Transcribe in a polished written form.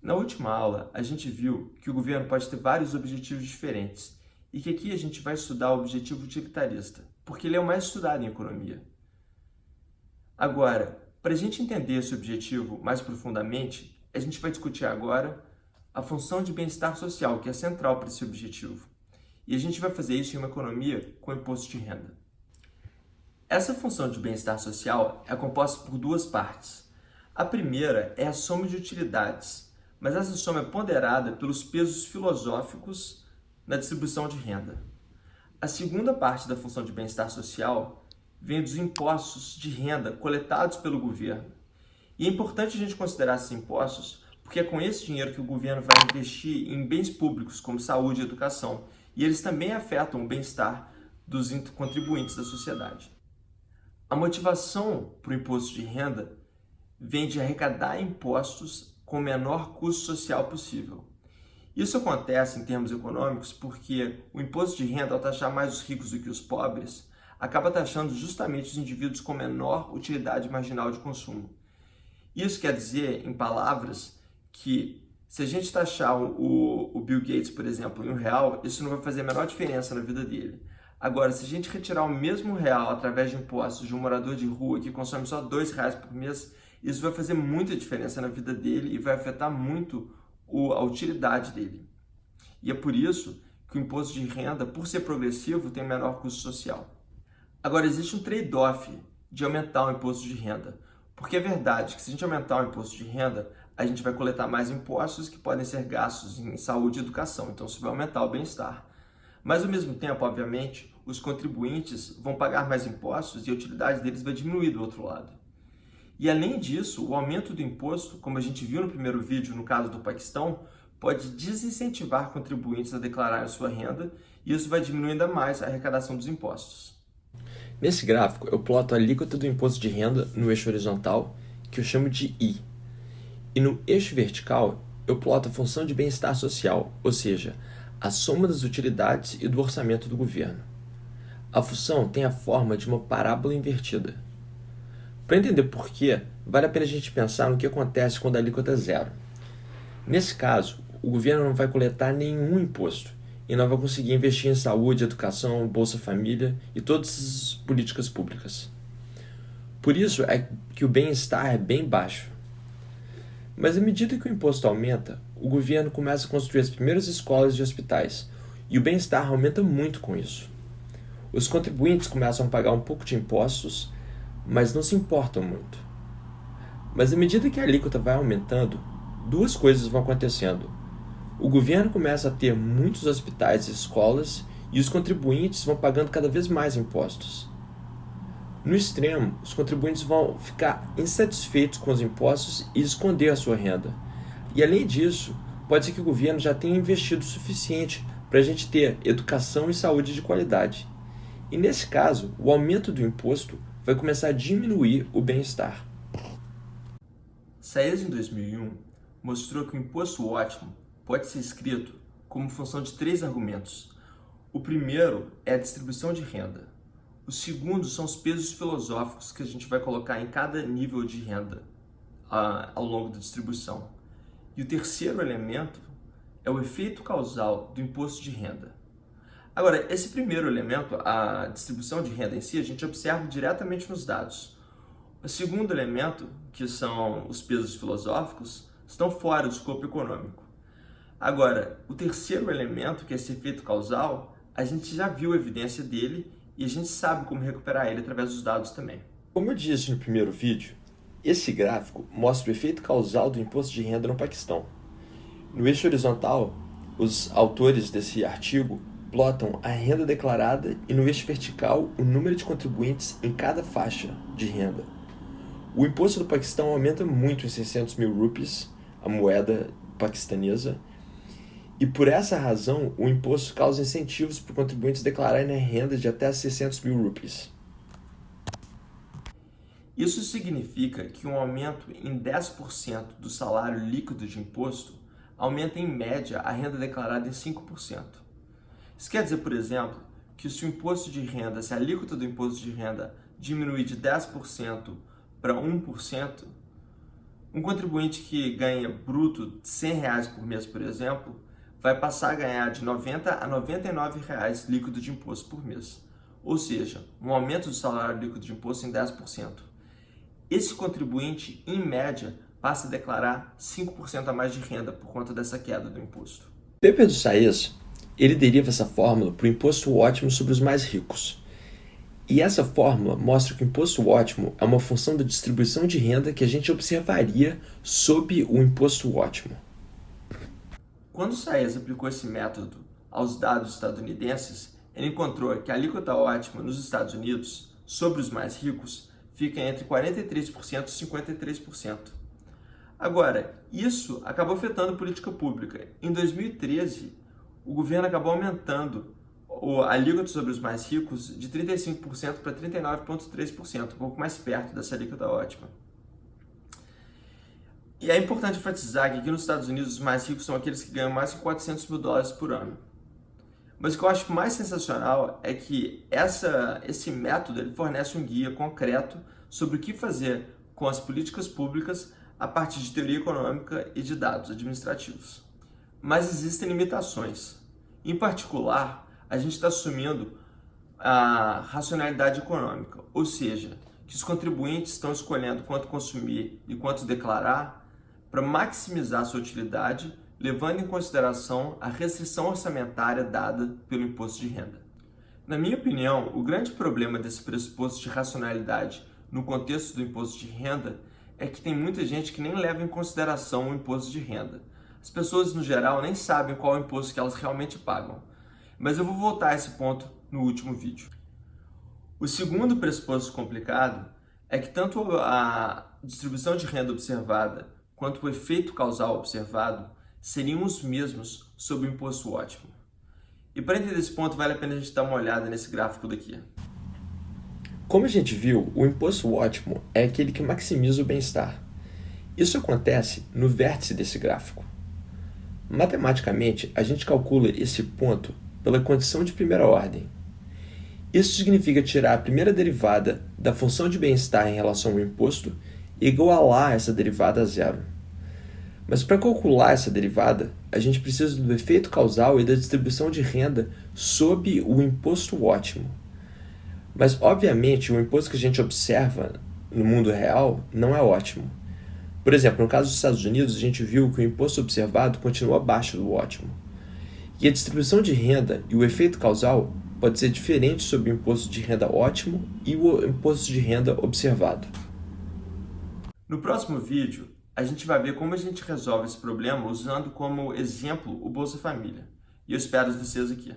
Na última aula, a gente viu que o governo pode ter vários objetivos diferentes e que aqui a gente vai estudar o objetivo utilitarista, porque ele é o mais estudado em economia. Agora, para a gente entender esse objetivo mais profundamente, a gente vai discutir agora a função de bem-estar social, que é central para esse objetivo. E a gente vai fazer isso em uma economia com imposto de renda. Essa função de bem-estar social é composta por duas partes. A primeira é a soma de utilidades, mas essa soma é ponderada pelos pesos filosóficos na distribuição de renda. A segunda parte da função de bem-estar social vem dos impostos de renda coletados pelo governo. E é importante a gente considerar esses impostos porque é com esse dinheiro que o governo vai investir em bens públicos como saúde e educação, e eles também afetam o bem-estar dos contribuintes da sociedade. A motivação para o imposto de renda vem de arrecadar impostos com o menor custo social possível. Isso acontece em termos econômicos porque o imposto de renda, ao taxar mais os ricos do que os pobres, acaba taxando justamente os indivíduos com menor utilidade marginal de consumo. Isso quer dizer, em palavras, que se a gente taxar o Bill Gates, por exemplo, em R$1, isso não vai fazer a menor diferença na vida dele. Agora, se a gente retirar o mesmo real através de impostos de um morador de rua que consome só R$2 por mês, isso vai fazer muita diferença na vida dele e vai afetar muito a utilidade dele. E é por isso que o imposto de renda, por ser progressivo, tem menor custo social. Agora, existe um trade-off de aumentar o imposto de renda. Porque é verdade que se a gente aumentar o imposto de renda, a gente vai coletar mais impostos que podem ser gastos em saúde e educação. Então, isso vai aumentar o bem-estar. Mas, ao mesmo tempo, obviamente, os contribuintes vão pagar mais impostos e a utilidade deles vai diminuir do outro lado. E, além disso, o aumento do imposto, como a gente viu no primeiro vídeo, no caso do Paquistão, pode desincentivar contribuintes a declararem sua renda e isso vai diminuir ainda mais a arrecadação dos impostos. Nesse gráfico, eu ploto a alíquota do imposto de renda no eixo horizontal, que eu chamo de I. E no eixo vertical, eu ploto a função de bem-estar social, ou seja, a soma das utilidades e do orçamento do governo. A função tem a forma de uma parábola invertida. Para entender por quê, vale a pena a gente pensar no que acontece quando a alíquota é zero. Nesse caso, o governo não vai coletar nenhum imposto e não vai conseguir investir em saúde, educação, Bolsa Família e todas as políticas públicas. Por isso é que o bem-estar é bem baixo. Mas à medida que o imposto aumenta, o governo começa a construir as primeiras escolas e hospitais, e o bem-estar aumenta muito com isso. Os contribuintes começam a pagar um pouco de impostos, mas não se importam muito. Mas à medida que a alíquota vai aumentando, duas coisas vão acontecendo. O governo começa a ter muitos hospitais e escolas, e os contribuintes vão pagando cada vez mais impostos. No extremo, os contribuintes vão ficar insatisfeitos com os impostos e esconder a sua renda. E além disso, pode ser que o governo já tenha investido o suficiente para a gente ter educação e saúde de qualidade. E nesse caso, o aumento do imposto vai começar a diminuir o bem-estar. Sayers, em 2001, mostrou que o imposto ótimo pode ser escrito como função de três argumentos. O primeiro é a distribuição de renda. O segundo são os pesos filosóficos que a gente vai colocar em cada nível de renda ao longo da distribuição. E o terceiro elemento é o efeito causal do imposto de renda. Agora, esse primeiro elemento, a distribuição de renda em si, a gente observa diretamente nos dados. O segundo elemento, que são os pesos filosóficos, estão fora do escopo econômico. Agora, o terceiro elemento, que é esse efeito causal, a gente já viu a evidência dele e a gente sabe como recuperar ele através dos dados também. Como eu disse no primeiro vídeo, esse gráfico mostra o efeito causal do imposto de renda no Paquistão. No eixo horizontal, os autores desse artigo plotam a renda declarada e no eixo vertical o número de contribuintes em cada faixa de renda. O imposto do Paquistão aumenta muito em 600 mil rupees, a moeda paquistanesa, e por essa razão o imposto causa incentivos para contribuintes declararem a renda de até 600 mil rupees. Isso significa que um aumento em 10% do salário líquido de imposto aumenta em média a renda declarada em 5%. Isso quer dizer, por exemplo, que se o imposto de renda, se a alíquota do imposto de renda diminuir de 10% para 1%, Um contribuinte que ganha bruto R$ 100 por mês, por exemplo, vai passar a ganhar de R$ 90 a R$ 99 líquido de imposto por mês. Ou seja, um aumento do salário líquido de imposto em 10%. Esse contribuinte, em média, passa a declarar 5% a mais de renda por conta dessa queda do imposto. Pepe do Saez, ele deriva essa fórmula para o imposto ótimo sobre os mais ricos. E essa fórmula mostra que o imposto ótimo é uma função da distribuição de renda que a gente observaria sob o imposto ótimo. Quando o Saez aplicou esse método aos dados estadunidenses, ele encontrou que a alíquota ótima nos Estados Unidos, sobre os mais ricos, fica entre 43% e 53%. Agora, isso acabou afetando a política pública. Em 2013, o governo acabou aumentando a alíquota sobre os mais ricos de 35% para 39,3%, um pouco mais perto dessa alíquota ótima. E é importante enfatizar que aqui nos Estados Unidos os mais ricos são aqueles que ganham mais de $400 mil por ano. Mas o que eu acho mais sensacional é que esse método ele fornece um guia concreto sobre o que fazer com as políticas públicas a partir de teoria econômica e de dados administrativos. Mas existem limitações. Em particular, a gente está assumindo a racionalidade econômica, ou seja, que os contribuintes estão escolhendo quanto consumir e quanto declarar para maximizar sua utilidade, levando em consideração a restrição orçamentária dada pelo imposto de renda. Na minha opinião, o grande problema desse pressuposto de racionalidade no contexto do imposto de renda é que tem muita gente que nem leva em consideração o imposto de renda. As pessoas, no geral, nem sabem qual é o imposto que elas realmente pagam. Mas eu vou voltar a esse ponto no último vídeo. O segundo pressuposto complicado é que tanto a distribuição de renda observada quanto o efeito causal observado seriam os mesmos sob o imposto ótimo. E para entender esse ponto, vale a pena a gente dar uma olhada nesse gráfico daqui. Como a gente viu, o imposto ótimo é aquele que maximiza o bem-estar. Isso acontece no vértice desse gráfico. Matematicamente, a gente calcula esse ponto pela condição de primeira ordem. Isso significa tirar a primeira derivada da função de bem-estar em relação ao imposto e igualar essa derivada a zero. Mas para calcular essa derivada, a gente precisa do efeito causal e da distribuição de renda sob o imposto ótimo. Mas, obviamente, o imposto que a gente observa no mundo real não é ótimo. Por exemplo, no caso dos Estados Unidos, a gente viu que o imposto observado continua abaixo do ótimo. E a distribuição de renda e o efeito causal pode ser diferente sobre o imposto de renda ótimo e o imposto de renda observado. No próximo vídeo, a gente vai ver como a gente resolve esse problema usando como exemplo o Bolsa Família. E eu espero vocês aqui.